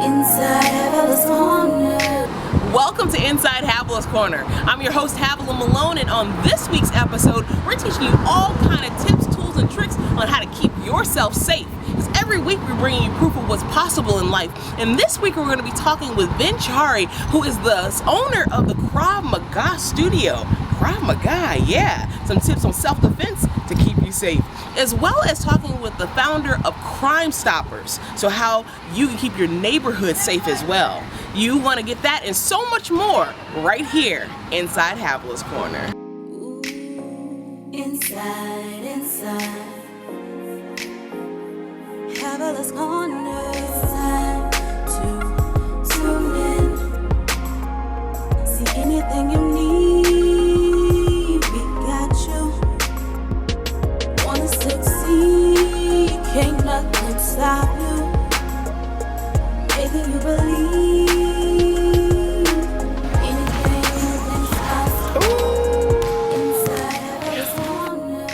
Inside Havilah's Corner. Welcome to Inside Havilah's Corner. I'm your host, Havilah Malone, and on this week's episode, we're teaching you all kind of tips, tools, and tricks on how to keep yourself safe. Because every week we're bringing you proof of what's possible in life. And this week we're going to be talking with Vin Chary, who is the owner of the Krav Maga studio. Krav Maga, yeah. Some tips on self-defense to keep you safe, as well as talking with the founder of Crime Stoppers, so how you can keep your neighborhood safe as well. You want to get that and so much more right here inside Havilah's Corner. Ooh, inside Havilah's Corner. It's time to tune in. See anything you need, we got you. Wanna succeed, can't nothing stop you. Making you believe anything is possible. Inside Havilah's Corner.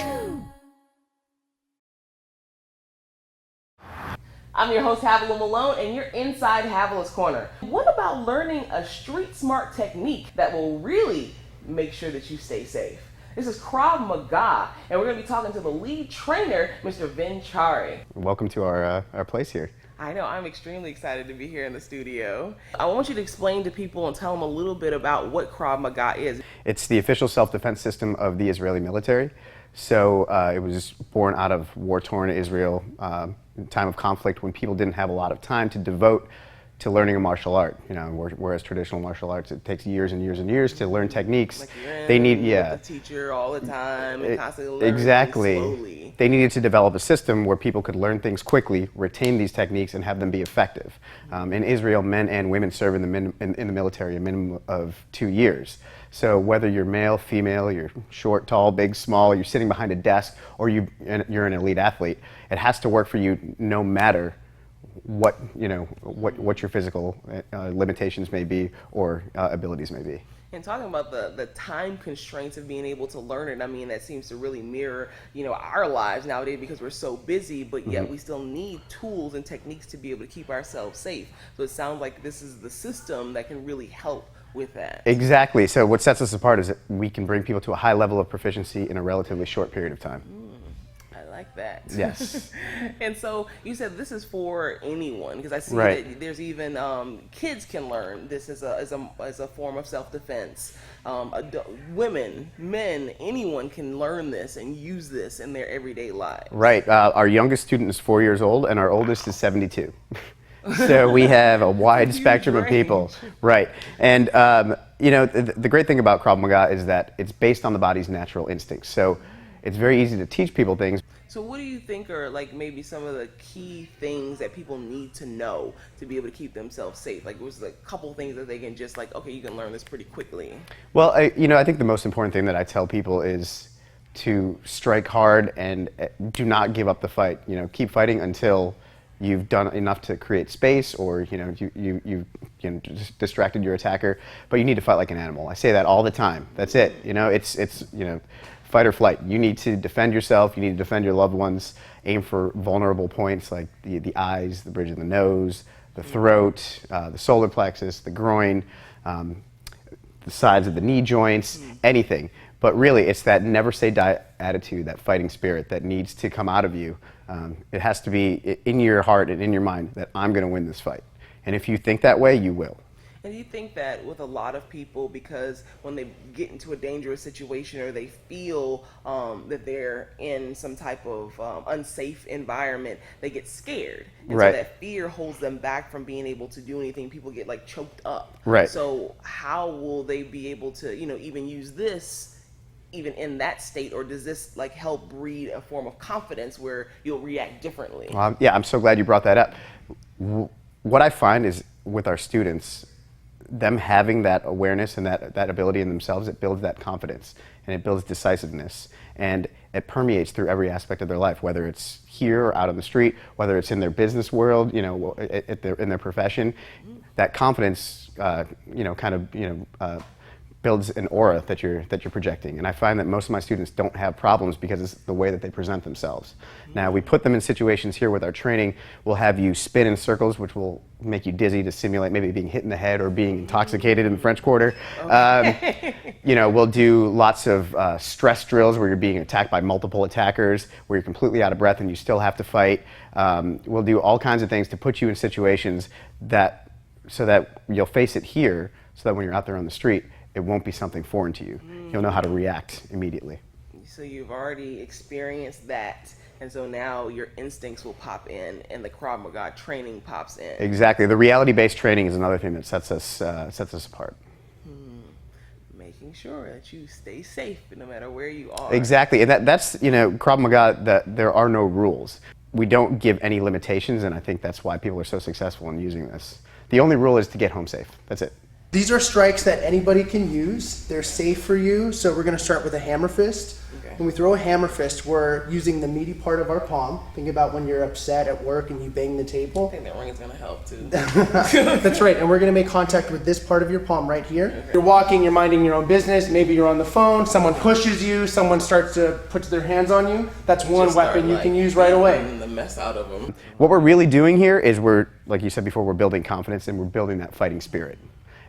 I'm your host, Havilah Malone, and you're inside Havilah's Corner. What about learning a street smart technique that will really make sure that you stay safe? This is Krav Maga, and we're going to be talking to the lead trainer, Mr. Vin Chary. Welcome to our place here. I know, I'm extremely excited to be here in the studio. I want you to explain to people and tell them a little bit about what Krav Maga is. It's the official self-defense system of the Israeli military. So it was born out of war-torn Israel, time of conflict when people didn't have a lot of time to devote to learning a martial art. You know, whereas traditional martial arts, it takes years and years and years to learn techniques. Like you're they need, with the teacher all the time and constantly learning exactly. Slowly. They needed to develop a system where people could learn things quickly, retain these techniques, and have them be effective. In Israel, men and women serve in the military a minimum of 2 years. So whether you're male, female, you're short, tall, big, small, you're sitting behind a desk, or you're an elite athlete, it has to work for you no matter what your physical limitations may be or abilities may be. And talking about the time constraints of being able to learn it, I mean, that seems to really mirror, our lives nowadays because we're so busy, but yet we still need tools and techniques to be able to keep ourselves safe. So it sounds like this is the system that can really help with that. Exactly. So what sets us apart is that we can bring people to a high level of proficiency in a relatively short period of time. I like that. Yes. And so you said this is for anyone, because I see Right. that there's even kids can learn this as a form of self-defense. Women, men, anyone can learn this and use this in their everyday lives. Right. Our youngest student is 4 years old, and our oldest is 72. So we have a wide spectrum of people. Right. And, the great thing about Krav Maga is that it's based on the body's natural instincts. So it's very easy to teach people things. So what do you think are like maybe some of the key things that people need to know to be able to keep themselves safe? Like, was a couple things that they can just okay, you can learn this pretty quickly. Well, I think the most important thing that I tell people is to strike hard and do not give up the fight. Keep fighting until you've done enough to create space, or you've distracted your attacker. But you need to fight like an animal. I say that all the time. That's it. It's fight or flight. You need to defend yourself. You need to defend your loved ones. Aim for vulnerable points like the eyes, the bridge of the nose, the throat, the solar plexus, the groin, the sides of the knee joints, anything. But really, it's that never say die attitude, that fighting spirit that needs to come out of you. It has to be in your heart and in your mind that I'm going to win this fight. And if you think that way, you will. And do you think that with a lot of people, because when they get into a dangerous situation or they feel that they're in some type of unsafe environment, they get scared. And Right. so that fear holds them back from being able to do anything. People get choked up. Right. So how will they be able to, even use this even in that state, or does this help breed a form of confidence where you'll react differently? Yeah, I'm so glad you brought that up. What I find is with our students, them having that awareness and that ability in themselves, it builds that confidence and it builds decisiveness, and it permeates through every aspect of their life, whether it's here or out on the street, whether it's in their business world, in their profession. That confidence, builds an aura that you're projecting. And I find that most of my students don't have problems because it's the way that they present themselves. Now, we put them in situations here with our training. We'll have you spin in circles, which will make you dizzy to simulate maybe being hit in the head or being intoxicated in the French Quarter. You know, we'll do lots of stress drills where you're being attacked by multiple attackers, where you're completely out of breath and you still have to fight. We'll do all kinds of things to put you in situations so that you'll face it here, so that when you're out there on the street, it won't be something foreign to you. You'll know how to react immediately. So you've already experienced that, and so now your instincts will pop in, and the Krav Maga training pops in. Exactly. The reality-based training is another thing that sets us apart. Making sure that you stay safe no matter where you are. Exactly, and that's, you know, Krav Maga, that there are no rules. We don't give any limitations, and I think that's why people are so successful in using this. The only rule is to get home safe. That's it. These are strikes that anybody can use. They're safe for you. So we're going to start with a hammer fist. Okay. When we throw a hammer fist, we're using the meaty part of our palm. Think about when you're upset at work and you bang the I table. think that ring is going to help too. That's right. And we're going to make contact with this part of your palm right here. Okay. You're walking, you're minding your own business. Maybe you're on the phone. Someone pushes you. Someone starts to put their hands on you. That's one weapon you can use right away. The mess out of them. What we're really doing here is like you said before, we're building confidence and we're building that fighting spirit.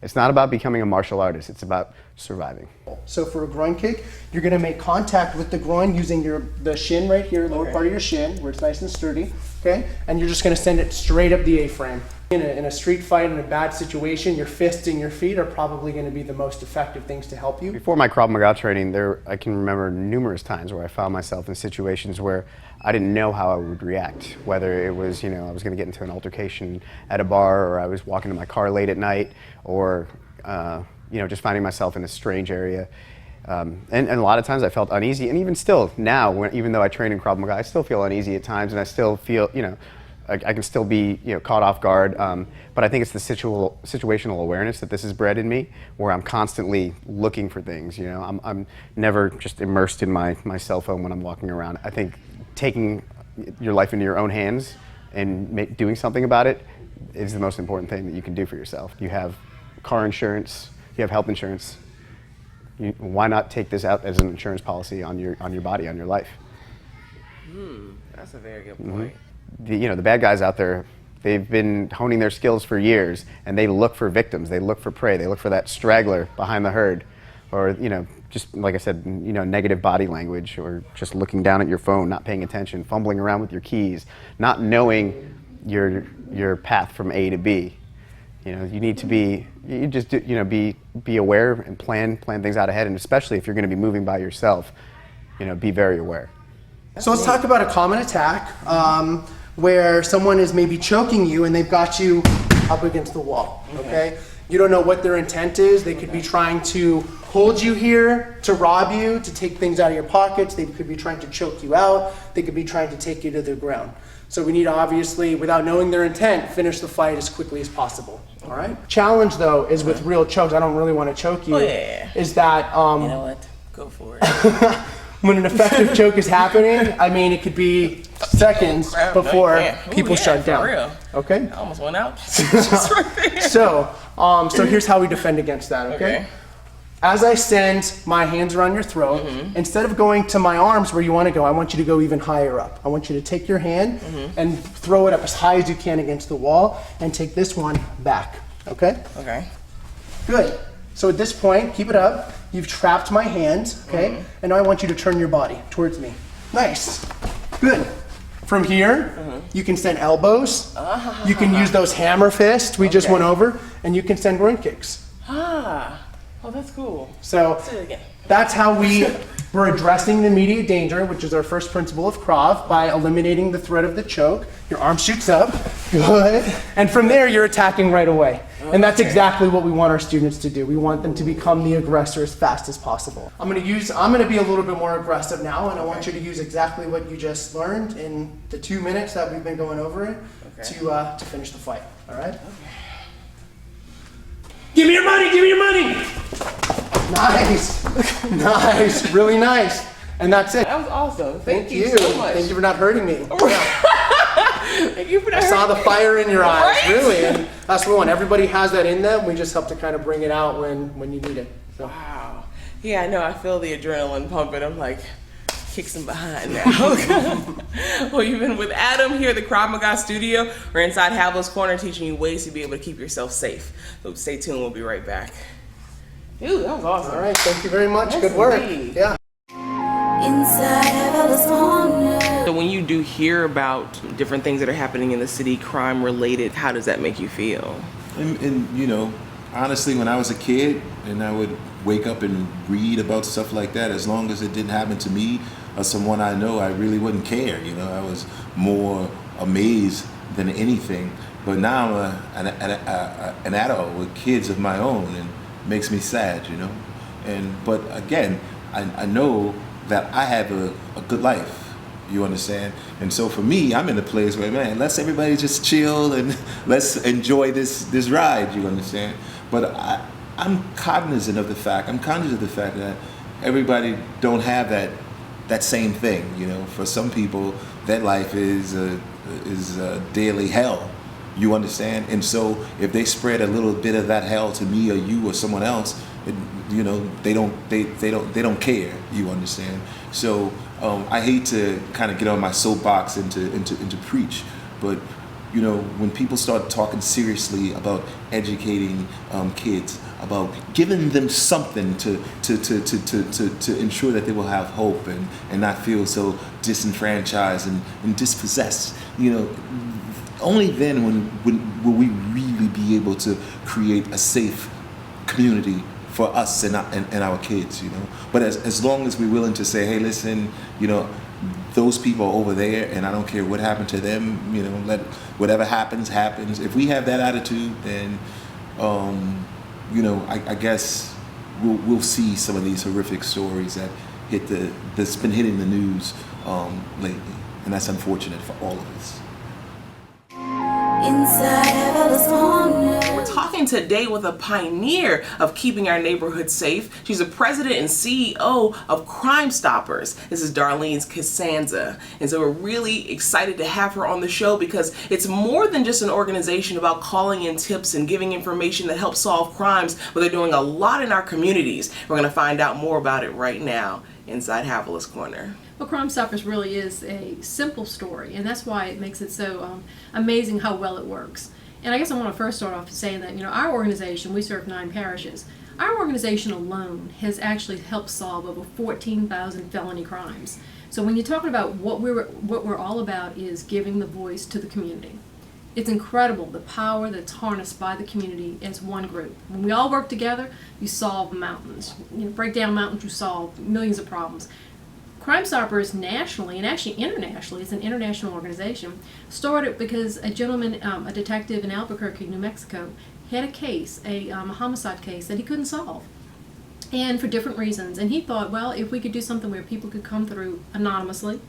It's not about becoming a martial artist, it's about surviving. So for a groin kick, you're going to make contact with the groin using the shin right here, lower part of your shin, where it's nice and sturdy, okay? And you're just going to send it straight up the A-frame. In a street fight, in a bad situation, your fists and your feet are probably going to be the most effective things to help you. Before my Krav Maga training, I can remember numerous times where I found myself in situations where I didn't know how I would react, whether it was, you know, I was going to get into an altercation at a bar, or I was walking to my car late at night, or, you know, just finding myself in a strange area. And a lot of times I felt uneasy, and even still now, even though I train in Krav Maga, I still feel uneasy at times, and I still feel, you know, I can still be, you know, caught off guard, but I think it's the situational awareness that this has bred in me, where I'm constantly looking for things. You know, I'm never just immersed in my cell phone when I'm walking around. I think taking your life into your own hands and doing something about it is the most important thing that you can do for yourself. You have car insurance, you have health insurance. Why not take this out as an insurance policy on your body, on your life? That's a very good point. The bad guys out there, they've been honing their skills for years, and they look for victims, they look for prey, they look for that straggler behind the herd, or, you know, just like I said, you know, negative body language, or just looking down at your phone, not paying attention, fumbling around with your keys, not knowing your path from A to B. You know, you need to be aware and plan things out ahead, and especially if you're going to be moving by yourself, you know, be very aware. So let's talk about a common attack where someone is maybe choking you and they've got you up against the wall, okay? You don't know what their intent is. They could be trying to hold you here, to rob you, to take things out of your pockets. They could be trying to choke you out. They could be trying to take you to the ground. So we need to obviously, without knowing their intent, finish the fight as quickly as possible, all right? Challenge though is with real chokes. I don't really want to choke you. Is that... you know what? Go for it. When an effective choke is happening, I mean, it could be seconds before people shut down. Real. Okay? I almost went out. Just right there. So here's how we defend against that, okay? As I send my hands around your throat, instead of going to my arms where you want to go, I want you to go even higher up. I want you to take your hand and throw it up as high as you can against the wall, and take this one back, okay? Okay. Good. So at this point, keep it up. You've trapped my hands, okay? And now I want you to turn your body towards me. Nice. Good. From here, you can send elbows. You can use those hammer fists we just went over, and you can send groin kicks. Oh, that's cool. So that's how we're addressing the immediate danger, which is our first principle of Krav, by eliminating the threat of the choke. Your arm shoots up. Good. And from there, you're attacking right away. And that's exactly what we want our students to do. We want them to become the aggressor as fast as possible. I'm gonna be a little bit more aggressive now, and I want you to use exactly what you just learned in the 2 minutes that we've been going over it to finish the fight, all right? Give me your money, give me your money! Nice, nice, really nice. And that's it. That was awesome. Thank you so much. Thank you for not hurting me. Thank you for that. I saw the fire in your eyes, really, and that's what we want. Everybody has that in them. We just help to kind of bring it out when you need it. Wow. Yeah, I know. I feel the adrenaline pumping. I'm like, kick some behind now. Well, you've been with Adam here at the Krav Maga studio. We're inside Havilah's Corner teaching you ways to be able to keep yourself safe. So stay tuned. We'll be right back. Dude, that was awesome. All right, thank you very much. Yes, Good work. indeed. Yeah. Inside Havilah's Corner. So when you do hear about different things that are happening in the city, crime related, how does that make you feel? And you know, honestly, when I was a kid and I would wake up and read about stuff like that, as long as it didn't happen to me or someone I know, I really wouldn't care. You know, I was more amazed than anything. But now I'm an adult with kids of my own, and it makes me sad, you know. But again, I know that I have a good life. You understand? And so for me, I'm in a place where, man, let's everybody just chill and let's enjoy this ride. You understand? But I'm cognizant of the fact. I'm conscious of the fact that everybody don't have that same thing. You know, for some people, that life is a daily hell. You understand? And so if they spread a little bit of that hell to me or you or someone else, you know, they don't care. You understand? So I hate to kind of get on my soapbox and to preach, but you know, when people start talking seriously about educating kids, about giving them something to ensure that they will have hope and not feel so disenfranchised and dispossessed, you know, only then will we really be able to create a safe community for us and our kids, you know. But as long as we're willing to say, hey, listen, you know, those people are over there, and I don't care what happened to them, you know, let whatever happens. If we have that attitude, then, you know, I guess we'll see some of these horrific stories that's been hitting the news lately, and that's unfortunate for all of us. Inside Havilah's Corner. We're talking today with a pioneer of keeping our neighborhood safe. She's the president and CEO of Crime Stoppers. This is Darlene's Cusanza. And so we're really excited to have her on the show because it's more than just an organization about calling in tips and giving information that helps solve crimes, but they're doing a lot in our communities. We're going to find out more about it right now inside Havilah's Corner. Well, Crime Stoppers really is a simple story, and that's why it makes it so amazing how well it works. And I guess I want to first start off saying that, you know, our organization, we serve 9 parishes. Our organization alone has actually helped solve over 14,000 felony crimes. So when you're talking about what we're all about is giving the voice to the community. It's incredible the power that's harnessed by the community as one group. When we all work together, you solve mountains. You know, break down mountains, you solve millions of problems. Crime Stoppers nationally, and actually internationally, it's an international organization, started because a gentleman, a detective in Albuquerque, New Mexico, had a case, a homicide case that he couldn't solve, and for different reasons. And he thought, well, if we could do something where people could come through anonymously,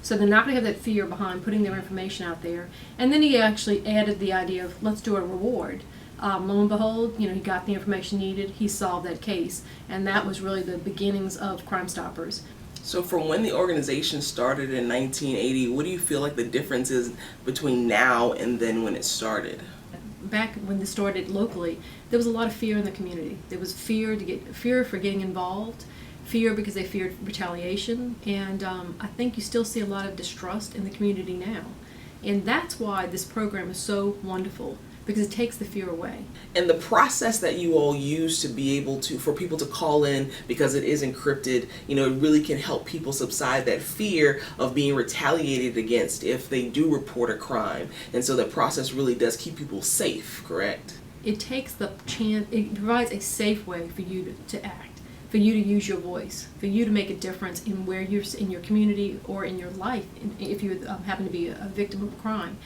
so they're not going to have that fear behind putting their information out there. And then he actually added the idea of, let's do a reward. Lo and behold, you know, he got the information needed, he solved that case, and that was really the beginnings of Crime Stoppers. So from when the organization started in 1980, what do you feel like the difference is between now and then when it started? Back when this started locally, there was a lot of fear in the community. There was fear for getting involved, fear because they feared retaliation, and I think you still see a lot of distrust in the community now. And that's why this program is so wonderful, because it takes the fear away. And the process that you all use to be able to, for people to call in because it is encrypted, you know, it really can help people subside that fear of being retaliated against if they do report a crime. And so that process really does keep people safe, correct? It takes the chance, it provides a safe way for you to act, for you to use your voice, for you to make a difference in where you're in your community or in your life, if you happen to be a victim of a crime.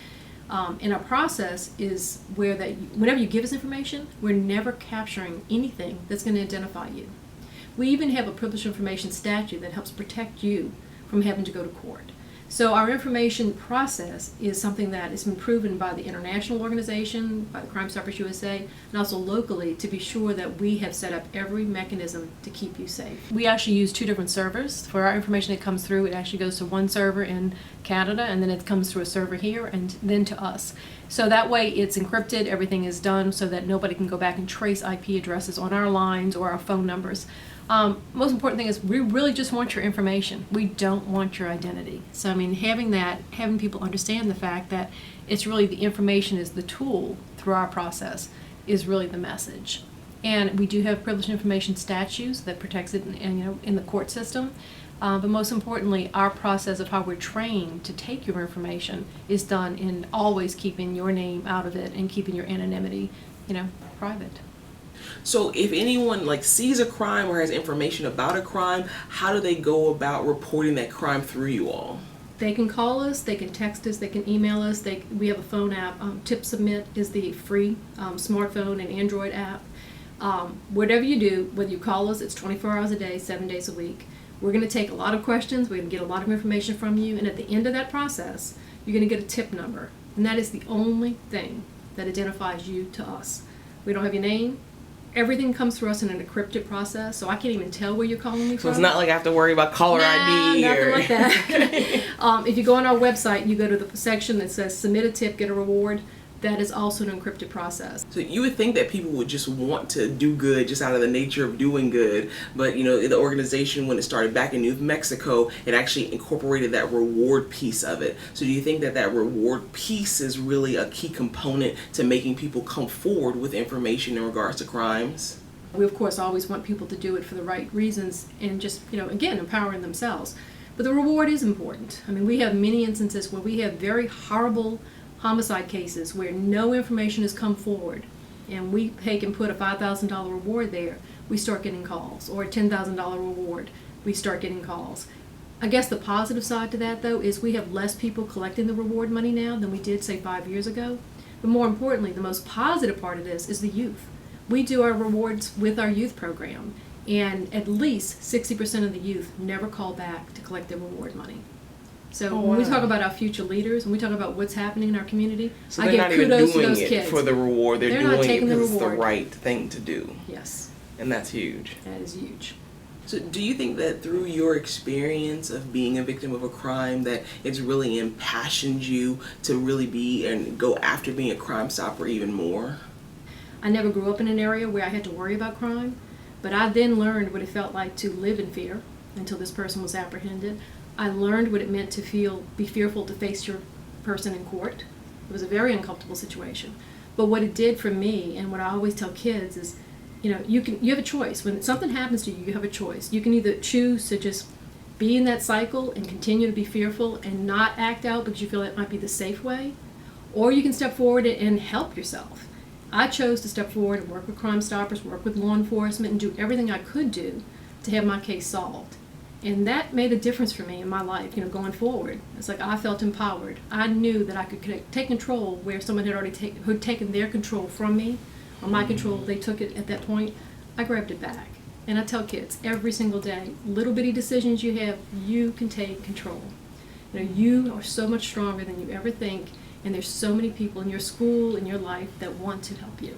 And our process is where that whenever you give us information, we're never capturing anything that's going to identify you. We even have a privileged information statute that helps protect you from having to go to court. So our information process is something that has been proven by the international organization, by the Crime Stoppers USA, and also locally to be sure that we have set up every mechanism to keep you safe. We actually use 2 different servers. For our information that comes through, it actually goes to one server in Canada, and then it comes through a server here, and then to us. So that way it's encrypted, everything is done so that nobody can go back and trace IP addresses on our lines or our phone numbers. Most important thing is we really just want your information. We don't want your identity. So I mean, having people understand the fact that it's really the information is the tool through our process is really the message. And we do have privileged information statutes that protects it in the court system. But most importantly, our process of how we're trained to take your information is done in always keeping your name out of it and keeping your anonymity, private. So if anyone sees a crime or has information about a crime, how do they go about reporting that crime through you all? They can call us, they can text us, they can email us. We have a phone app. Tip Submit is the free smartphone and Android app. Whatever you do, whether you call us, it's 24 hours a day, 7 days a week. We're going to take a lot of questions. We're going to get a lot of information from you. And at the end of that process, you're going to get a tip number. And that is the only thing that identifies you to us. We don't have your name. Everything comes through us in an encrypted process, so I can't even tell where you're calling me from. So it's not like I have to worry about caller ID nothing or like that. If you go on our website, you go to the section that says submit a tip, get a reward. That is also an encrypted process. So you would think that people would just want to do good just out of the nature of doing good, but the organization, when it started back in New Mexico, it actually incorporated that reward piece of it. So do you think that reward piece is really a key component to making people come forward with information in regards to crimes? We of course always want people to do it for the right reasons and just, again, empowering themselves. But the reward is important. I mean, we have many instances where we have very horrible homicide cases where no information has come forward, and we take and put a $5,000 reward there, we start getting calls, or a $10,000 reward, we start getting calls. I guess the positive side to that, though, is we have less people collecting the reward money now than we did, say, 5 years ago. But more importantly, the most positive part of this is the youth. We do our rewards with our youth program, and at least 60% of the youth never call back to collect their reward money. So when we talk about our future leaders, when we talk about what's happening in our community, so I give kudos to those it kids. For the reward, they're not doing taking it the because it's the reward. right thing to do. Yes. And that's huge. That is huge. So do you think that through your experience of being a victim of a crime that it's really impassioned you to really be and go after being a Crime Stopper even more? I never grew up in an area where I had to worry about crime, but I then learned what it felt like to live in fear until this person was apprehended. I learned what it meant to be fearful to face your person in court. It was a very uncomfortable situation. But what it did for me, and what I always tell kids is, you have a choice. When something happens to you, you have a choice. You can either choose to just be in that cycle and continue to be fearful and not act out because you feel it might be the safe way, or you can step forward and help yourself. I chose to step forward and work with Crime Stoppers, work with law enforcement, and do everything I could do to have my case solved. And that made a difference for me in my life, going forward. It's like I felt empowered. I knew that I could take control where someone had already taken their control from me, or my control, they took it at that point. I grabbed it back. And I tell kids every single day, little bitty decisions you have, you can take control. You are so much stronger than you ever think, and there's so many people in your school, in your life, that want to help you.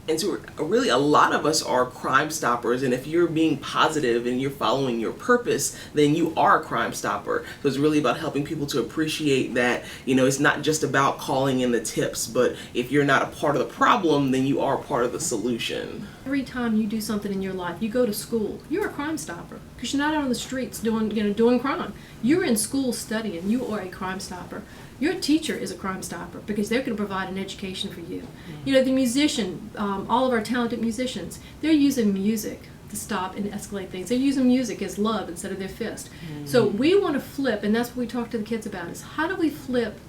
And so really a lot of us are Crime Stoppers, and if you're being positive and you're following your purpose, then you are a Crime Stopper. So it's really about helping people to appreciate that, it's not just about calling in the tips, but if you're not a part of the problem, then you are part of the solution. Every time you do something in your life, you go to school, you're a Crime Stopper, because you're not out on the streets doing crime. You're in school studying, you are a Crime Stopper. Your teacher is a Crime Stopper because they're going to provide an education for you. The musician, all of our talented musicians, they're using music to stop and escalate things. They're using music as love instead of their fist. So we want to flip, and that's what we talk to the kids about, is how do we flip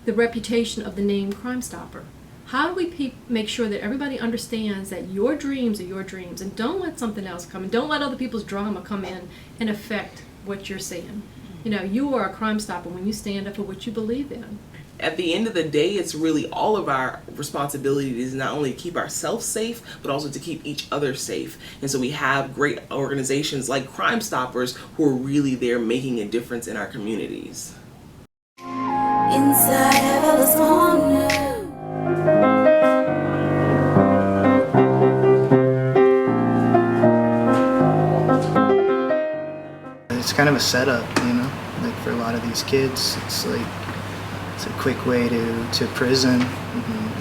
the reputation of the name Crime Stopper? How do we make sure that everybody understands that your dreams are your dreams, and don't let something else come in. Don't let other people's drama come in and affect what you're seeing. You are a Crime Stopper when you stand up for what you believe in. At the end of the day, it's really all of our responsibility is not only to keep ourselves safe, but also to keep each other safe. And so we have great organizations like Crime Stoppers who are really there making a difference in our communities. Inside Havilah's corner. It's kind of a setup, you know, like for a lot of these kids. It's like it's a quick way to prison.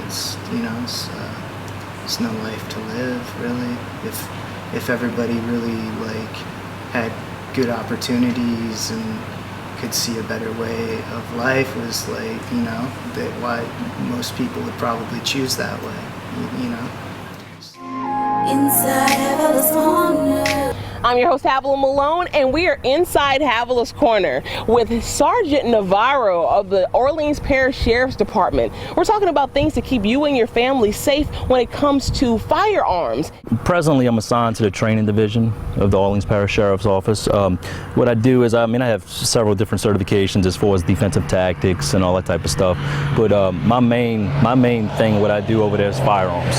It's, you know, it's no life to live really. If everybody really like had good opportunities and could see a better way of life, was like, you know, that why most people would probably choose that way, you know. Inside Havilah's corner. I'm your host, Havilah Malone, and we are inside Havilah's Corner with Sergeant Navarro of the Orleans Parish Sheriff's Department. We're talking about things to keep you and your family safe when it comes to firearms. Presently, I'm assigned to the training division of the Orleans Parish Sheriff's Office. What I do is, I have several different certifications as far as defensive tactics and all that type of stuff. But my main thing, what I do over there is firearms.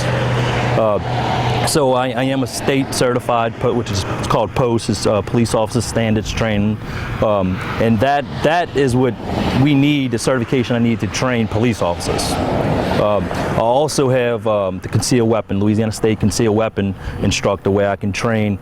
So I am a state certified, which is called POST, it's Police Officer Standards Training, and that is what we need, the certification I need to train police officers. I also have the concealed weapon, Louisiana State concealed weapon instructor, where I can train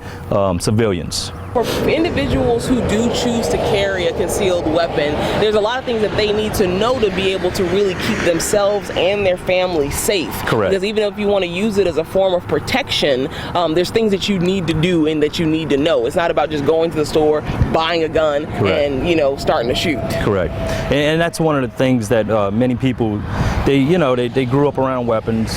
civilians. For individuals who do choose to carry a concealed weapon, there's a lot of things that they need to know to be able to really keep themselves and their family safe. Correct. Because even if you want to use it as a form of protection, there's things that you need to do and that you need to know. It's not about just going to the store, buying a gun, Correct. and, you know, starting to shoot. Correct. And that's one of the things that many people, they grew up around weapons,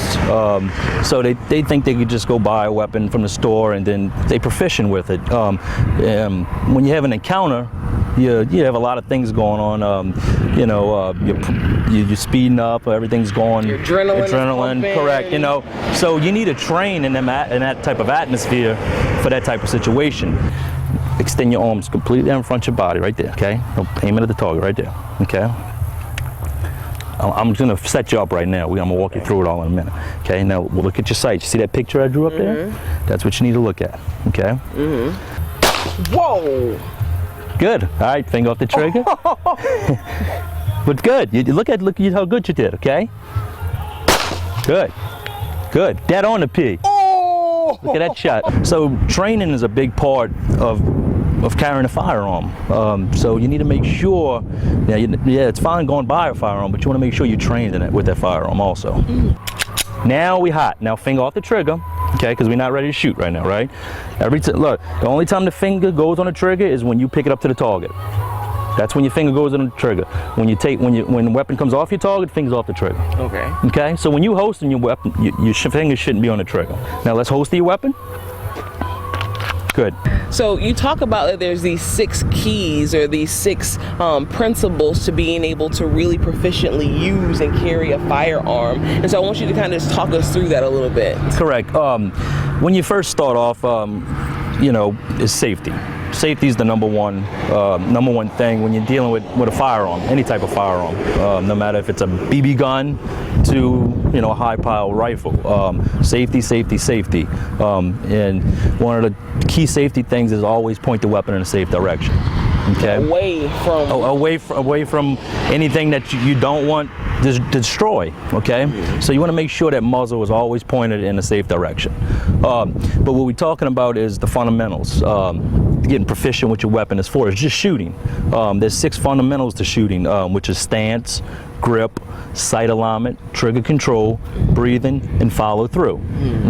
so they think they could just go buy a weapon from the store and then they proficient with it. When you have an encounter, you have a lot of things going on. You're speeding up, everything's going. Your adrenaline, correct. So you need to train in that type of atmosphere for that type of situation. Extend your arms completely in front of your body, right there. Okay, aim it at the target, right there. Okay. I'm going to set you up right now. I'm going to walk you through it all in a minute. Okay, now we'll look at your sights. You see that picture I drew up there? That's what you need to look at. Okay? Whoa! Good. All right, finger off the trigger. But good. You look at how good you did, okay? Good. Good. Dead on the P. Oh! Look at that shot. So training is a big part of carrying a firearm. So you need to make sure, it's fine going by a firearm, but you want to make sure you're trained in it with that firearm also. Now we hot. Now finger off the trigger, okay? Because we're not ready to shoot right now, right? Look, the only time the finger goes on the trigger is when you pick it up to the target. That's when your finger goes on the trigger. When the weapon comes off your target, finger's off the trigger. Okay. Okay. So when you holster your weapon, your finger shouldn't be on the trigger. Now let's holster your weapon. Good. So you talk about that there's these 6 keys or these 6 principles to being able to really proficiently use and carry a firearm. And so I want you to kind of just talk us through that a little bit. Correct. When you first start off, is safety. Safety is the number one thing when you're dealing with a firearm, any type of firearm, no matter if it's a BB gun to a high-power rifle. Safety, safety, safety. And one of the key safety things is always point the weapon in a safe direction. Okay. Away from anything that you don't want to destroy. Okay. So you want to make sure that muzzle is always pointed in a safe direction. But what we're talking about is the fundamentals. Getting proficient with your weapon as far as just shooting. There's 6 fundamentals to shooting, which is stance, grip, sight alignment, trigger control, breathing, and follow through.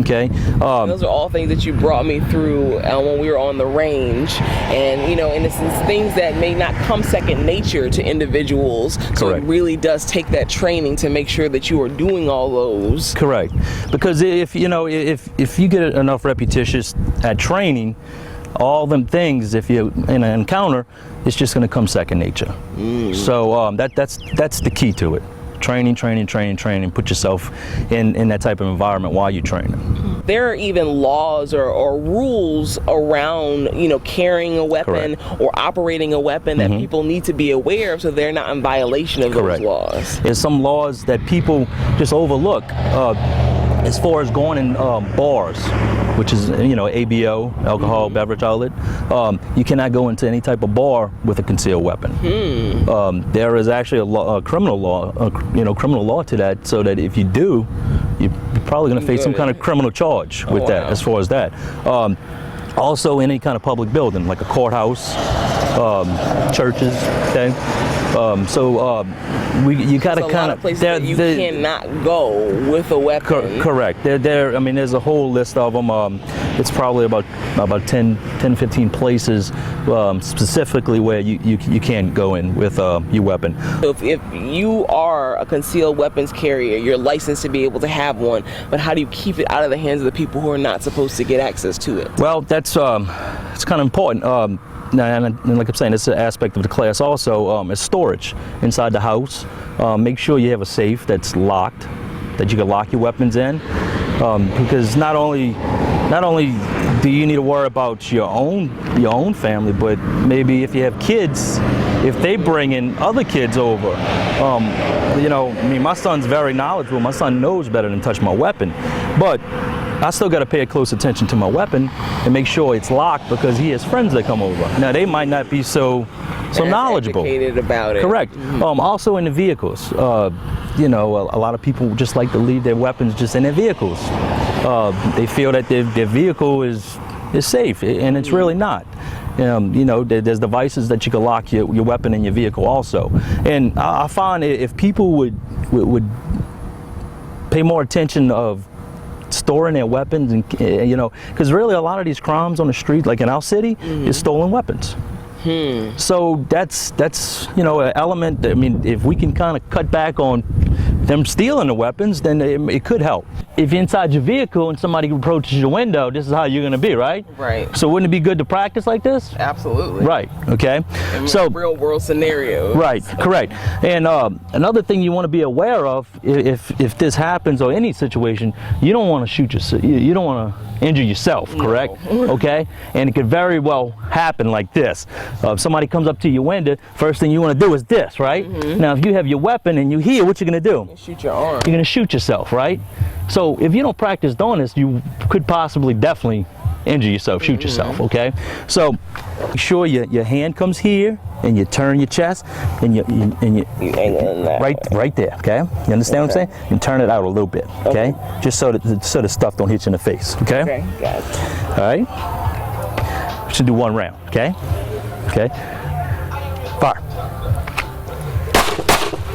Okay. Those are all things that you brought me through when we were on the range, and and it's things that may not come second nature to individuals. So Correct. It really does take that training to make sure that you are doing all those. Correct. Because if you get enough repetitious at training, all them things, if you're in an encounter, it's just going to come second nature. So that's the key to it. Training. Put yourself in that type of environment while you're training. There are even laws or rules around, carrying a weapon Correct. or operating a weapon that people need to be aware of so they're not in violation of Correct. those laws. There's some laws that people just overlook. As far as going in bars, which is, you know, ABO, alcohol beverage outlet, you cannot go into any type of bar with a concealed weapon. There is actually a criminal law to that, so that if you do, you're probably going to face some kind of criminal charge with that, as far as that. Also, any kind of public building, like a courthouse, churches, okay? You got to kind of places that you cannot go with a weapon. Correct. I mean, there's a whole list of them. It's probably about 10, 15 places specifically where you can't go in with your weapon. So if you are a concealed weapons carrier, you're licensed to be able to have one, but how do you keep it out of the hands of the people who are not supposed to get access to it? Well, it's kind of important. And like I'm saying, it's an aspect of the class also, is storage inside the house. Make sure you have a safe that's locked, that you can lock your weapons in, because not only do you need to worry about your own family, but maybe if you have kids, if they bring in other kids over, you know, I mean, my son's very knowledgeable. My son knows better than touch my weapon, but I still got to pay close attention to my weapon and make sure it's locked, because he has friends that come over. Now, they might not be so knowledgeable. Educated about it. Correct. Also in the vehicles, you know, a lot of people just like to leave their weapons just in their vehicles. They feel that their vehicle is safe, and it's really not. You know, there's devices that you can lock your weapon in your vehicle also. And I find if people would pay more attention of storing their weapons, and you know, because really a lot of these crimes on the street, like in our city, is stolen weapons. So that's you know, an element. I mean, if we can kind of cut back on them stealing the weapons, then it could help. If you're inside your vehicle and somebody approaches your window, this is how you're going to be, right? Right. So wouldn't it be good to practice like this? Absolutely. Right. Okay. So real world scenarios. Right. Correct. And another thing you want to be aware of, if this happens or any situation, you don't want to shoot yourself. You don't want to injure yourself. Correct. Okay. And it could very well happen like this. If somebody comes up to your window, first thing you want to do is this, right? Now, if you have your weapon and you hear, what you're going to do? Shoot your arm. You're going to shoot yourself, right? So if you don't practice doing this, you could possibly definitely injure yourself, shoot yourself, okay? So make sure your hand comes here, and you turn your chest, and you right there, okay? You understand what I'm saying? And turn it out a little bit, okay? Just so the stuff don't hit you in the face, okay? Okay, got it. All right? We should do one round, okay? Okay? Fire.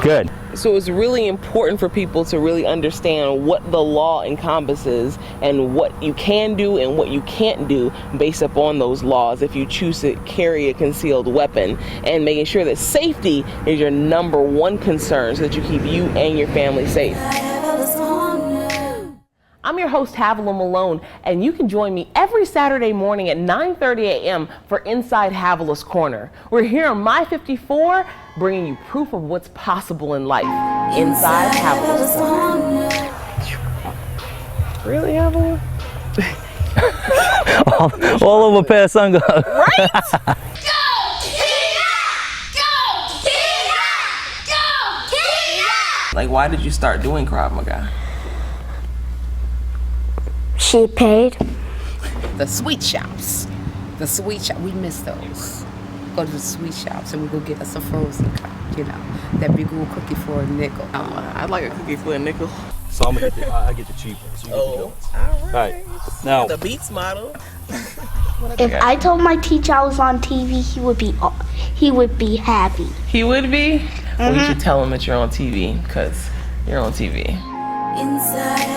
Good. So it's really important for people to really understand what the law encompasses and what you can do and what you can't do based upon those laws if you choose to carry a concealed weapon, and making sure that safety is your #1 concern so that you keep you and your family safe. I'm your host, Havilah Malone, and you can join me every Saturday morning at 9:30 a.m. for Inside Havilah's Corner. We're here on My 54, bringing you proof of what's possible in life. Inside Havilah's Corner. Really, Havilah? all over past Sunga. Right? Like, why did you start doing Krav Maga? She paid. The sweet shops. The sweet shop, we miss those. Go to the sweet shops and we go get us a frozen cup, you know. That big old cookie for a nickel. I'd like a cookie for a nickel. So I'm gonna get the cheap one. So all right. Now the Beats model. If I told my teacher I was on TV, he would be happy. He would be? Well, you should tell him that you're on TV, because you're on TV. Inside